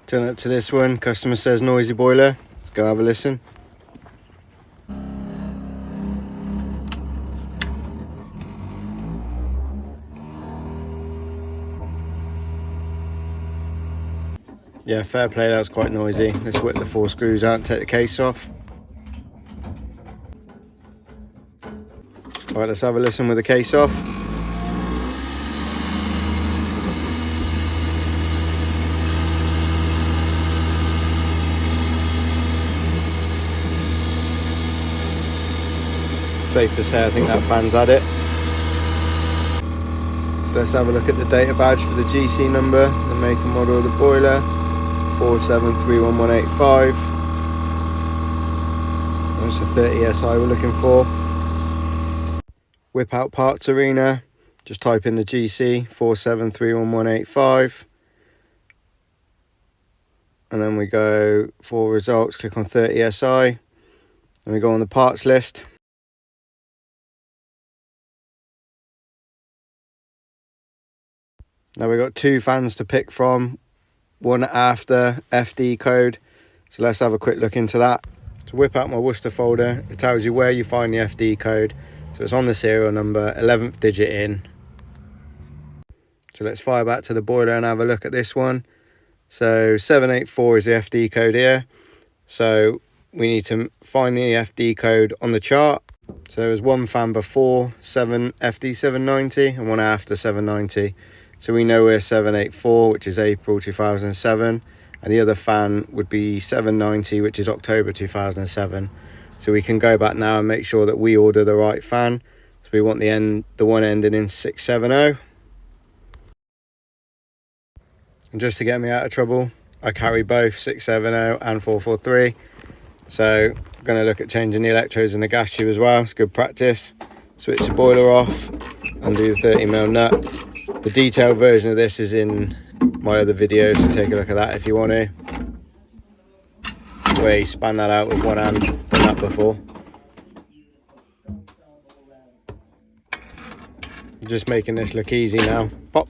Turn up to this one. Customer says noisy boiler. Let's go have a listen. Yeah, fair play, that's quite noisy. Let's whip the 4 screws out and take the case off. Alright, let's have a listen with the case off. Safe to say I think that fan's had it. So let's have a look at the data badge for the GC number, the make and model of the boiler, 473185. That's a 30 SI we're looking for. Whip out Partsarena, just type in the GC 473185, and then we go for results, click on 30 SI, and we go on the parts list. Now we've got 2 fans to pick from, one after FD code, so let's have a quick look into that. To whip out my Worcester folder, it tells you where you find the FD code, so it's on the serial number, 11th digit in. So let's fire back to the boiler and have a look at this one. So 784 is the FD code here, so we need to find the FD code on the chart. So there's one fan before FD 790 and one after 790. So we know we're 784, which is April 2007, and the other fan would be 790, which is October 2007. So we can go back now and make sure that we order the right fan. So we want the one ending in 670. And just to get me out of trouble, I carry both 670 and 443. So I'm going to look at changing the electrodes in the gas tube as well. It's good practice. Switch the boiler off, undo the 30mm nut. The detailed version of this is in my other videos, so take a look at that if you want to. Where you span that out with one hand, done that before. Just making this look easy now. Pop.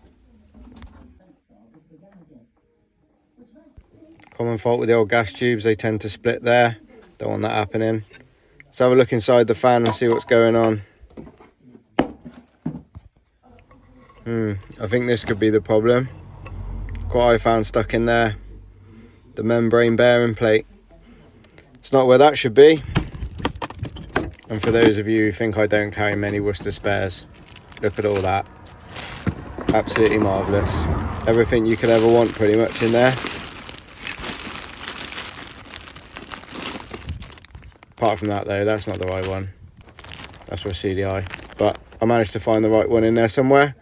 Common fault with the old gas tubes, they tend to split there. Don't want that happening. Let's have a look inside the fan and see what's going on. I think this could be the problem. What I found stuck in there, the membrane bearing plate. It's not where that should be. And for those of you who think I don't carry many Worcester spares, look at all that. Absolutely marvellous. Everything you could ever want pretty much in there. Apart from that though, that's not the right one. That's for CDI. But I managed to find the right one in there somewhere.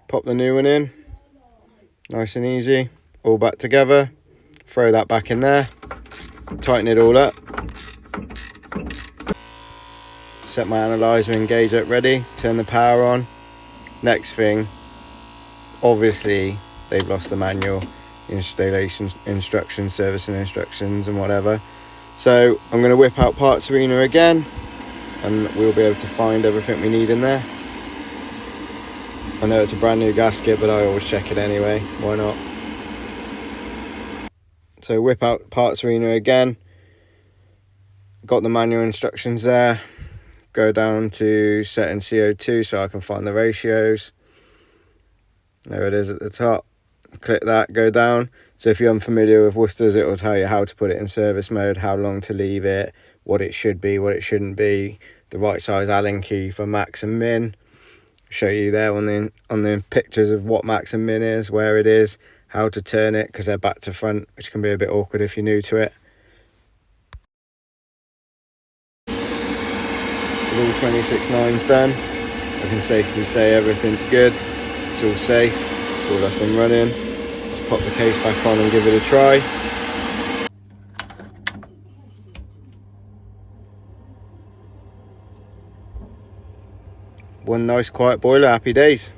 Pop the new one in. Nice and easy. All back together. Throw that back in there. Tighten it all up. Set my analyzer and gauge up ready. Turn the power on. Next thing, obviously they've lost the manual, installation instructions, servicing instructions and whatever. So I'm going to whip out Partsarena again and we'll be able to find everything we need in there. I know it's a brand new gasket, but I always check it anyway. Why not? So whip out Partsarena again. Got the manual instructions there. Go down to setting CO2 so I can find the ratios. There it is at the top. Click that, go down. So if you're unfamiliar with Worcester's, it will tell you how to put it in service mode, how long to leave it, what it should be, what it shouldn't be, the right size Allen key for max and min. Show you there on the pictures of what max and min is, where it is, how to turn it, because they're back to front, which can be a bit awkward if you're new to it. With all 26 nines done, I can safely say everything's good. It's all safe, it's all up and running. Let's pop the case back on and give it a try. One nice quiet boiler, happy days.